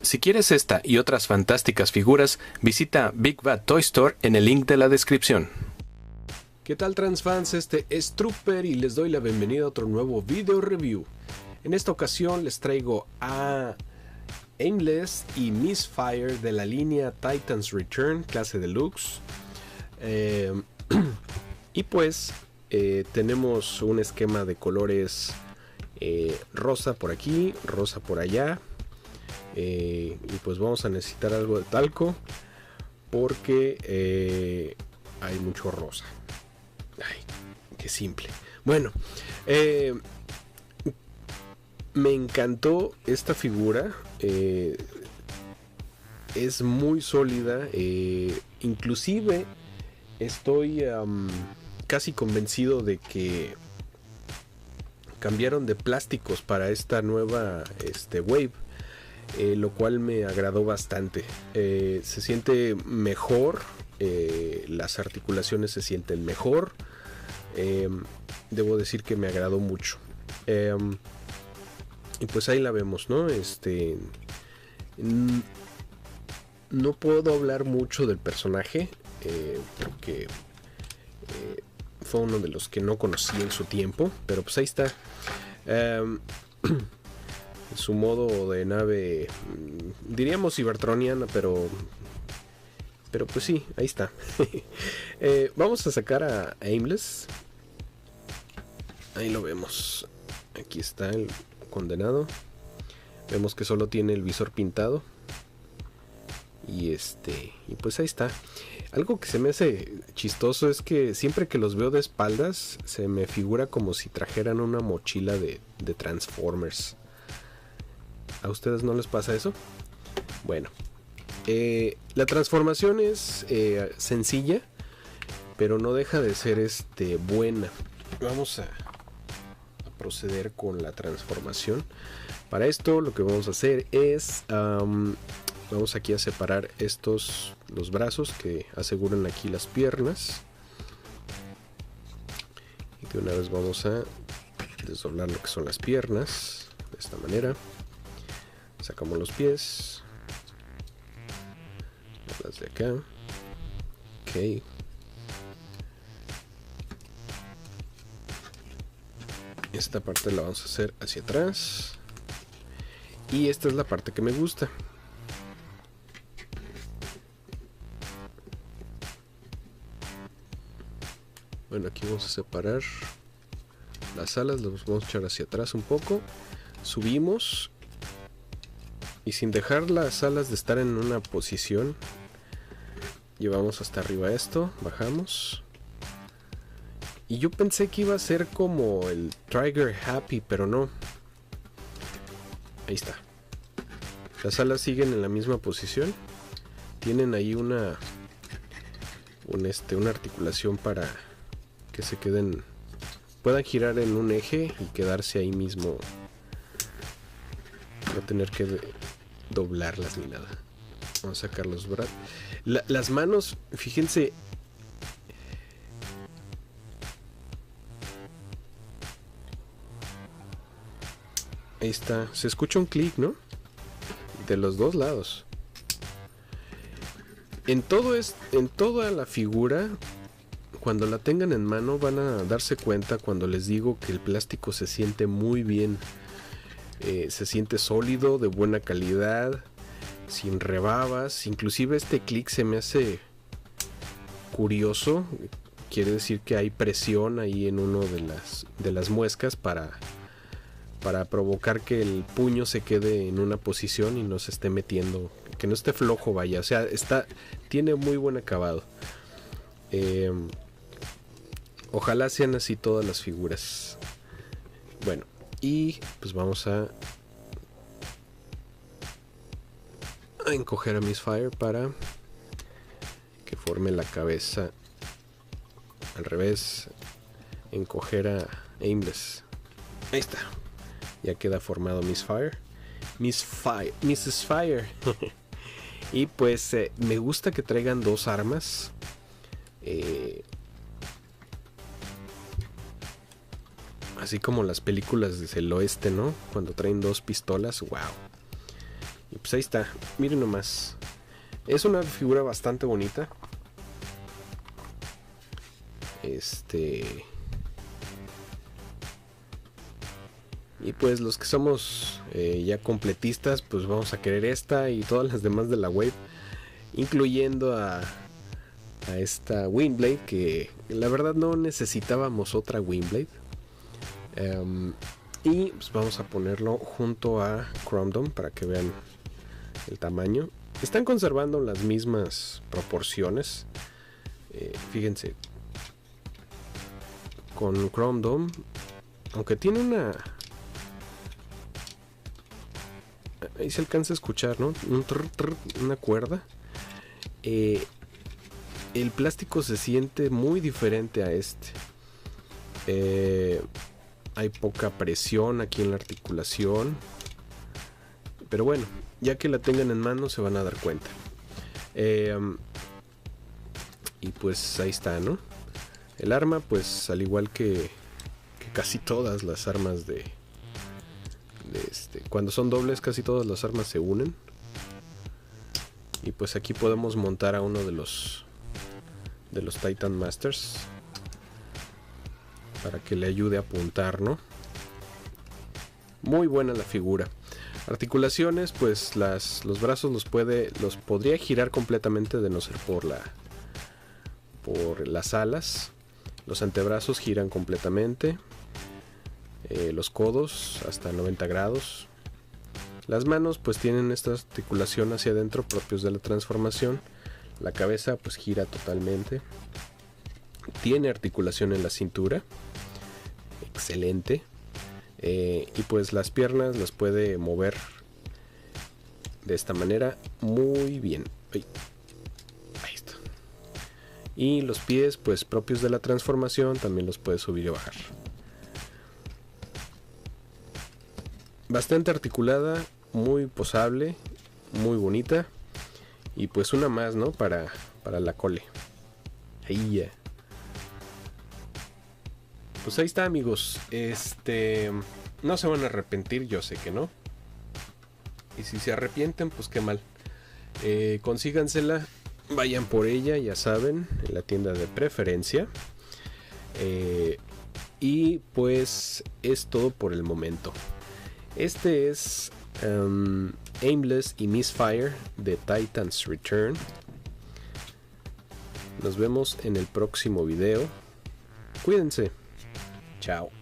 Si quieres esta y otras fantásticas figuras, visita Big Bad Toy Store en el link de la descripción. ¿Qué tal transfans? Este es Trooper y les doy la bienvenida a otro nuevo video review. En esta ocasión les traigo a Aimless y Misfire de la línea Titans Return clase deluxe. Y pues tenemos un esquema de colores rosa por aquí, rosa por allá. Y pues vamos a necesitar algo de talco porque hay mucho rosa. Ay, qué simple. Bueno, me encantó esta figura. Es muy sólida. Inclusive estoy casi convencido de que cambiaron de plásticos para esta nueva Wave. Lo cual me agradó bastante. Se siente mejor, las articulaciones se sienten mejor. Debo decir que me agradó mucho. Y pues ahí la vemos, ¿no? No puedo hablar mucho del personaje porque fue uno de los que no conocí en su tiempo, pero pues ahí está. Su modo de nave, diríamos cibertroniana, pero pues sí, ahí está. Vamos a sacar a Aimless. Ahí lo vemos. Aquí está el condenado. Vemos que solo tiene el visor pintado. Y pues ahí está. Algo que se me hace chistoso es que siempre que los veo de espaldas se me figura como si trajeran una mochila de Transformers. ¿A ustedes no les pasa eso? Bueno, la transformación es sencilla, pero no deja de ser buena. Vamos a proceder con la transformación. Para esto lo que vamos a hacer es vamos aquí a separar los brazos que aseguran aquí las piernas. Y de una vez vamos a desdoblar lo que son las piernas de esta manera. Sacamos los pies. Las de acá. Ok. Esta parte la vamos a hacer hacia atrás. Y esta es la parte que me gusta. Bueno, aquí vamos a separar las alas. Las vamos a echar hacia atrás un poco. Subimos. Y sin dejar las alas de estar en una posición, llevamos hasta arriba esto, bajamos. Y yo pensé que iba a ser como el Trigger Happy, pero no. Ahí está. Las alas siguen en la misma posición. Tienen ahí una articulación para que se queden, puedan girar en un eje y quedarse ahí mismo. No tener que doblarlas ni nada. Vamos a sacar los brazos. Las manos, fíjense. Ahí está. Se escucha un clic, ¿no? De los dos lados. En toda la figura, cuando la tengan en mano, van a darse cuenta cuando les digo que el plástico se siente muy bien. Se siente sólido, de buena calidad, sin rebabas. Inclusive este clic se me hace curioso. Quiere decir que hay presión ahí en uno de las muescas para provocar que el puño se quede en una posición y no se esté metiendo, que no esté flojo, vaya. O sea, tiene muy buen acabado. Ojalá sean así todas las figuras. Bueno. Y pues vamos a encoger a Misfire para que forme la cabeza al revés. Encoger a Aimless. Ahí está. Ya queda formado Misfire. Mrs. Fire. Y pues me gusta que traigan dos armas. Así como las películas del oeste, ¿no? Cuando traen dos pistolas, wow. Y pues ahí está, miren nomás. Es una figura bastante bonita. Y pues los que somos ya completistas, pues vamos a querer esta y todas las demás de la wave, incluyendo a esta Windblade, que la verdad no necesitábamos otra Windblade. Y pues vamos a ponerlo junto a Chrome Dome para que vean el tamaño. Están conservando las mismas proporciones. Fíjense, con Chrome Dome, aunque tiene ahí se alcanza a escuchar, ¿no? Una cuerda. El plástico se siente muy diferente a este. Hay poca presión aquí en la articulación. Pero bueno, ya que la tengan en mano se van a dar cuenta. Y pues ahí está, ¿no? El arma, pues al igual que casi todas las armas cuando son dobles, casi todas las armas se unen. Y pues aquí podemos montar a uno de los Titan Masters para que le ayude a apuntar, ¿no? Muy buena la figura. Articulaciones, pues los brazos los podría girar completamente, de no ser por las alas. Los antebrazos giran completamente. Los codos hasta 90 grados. Las manos pues tienen esta articulación hacia adentro propios de la transformación. La cabeza pues gira totalmente. Tiene articulación en la cintura. Excelente. Y pues las piernas las puede mover de esta manera muy bien. Ahí está. Y los pies pues propios de la transformación también los puede subir y bajar. Bastante articulada, muy posable, muy bonita. Y pues una más, ¿no? Para la cole. Ahí ya. Pues ahí está, amigos. No se van a arrepentir, yo sé que no. Y si se arrepienten, pues qué mal. Consígansela, vayan por ella, ya saben, en la tienda de preferencia. Y pues es todo por el momento. Este es Aimless y Misfire de Titan's Return. Nos vemos en el próximo video. Cuídense. Chao.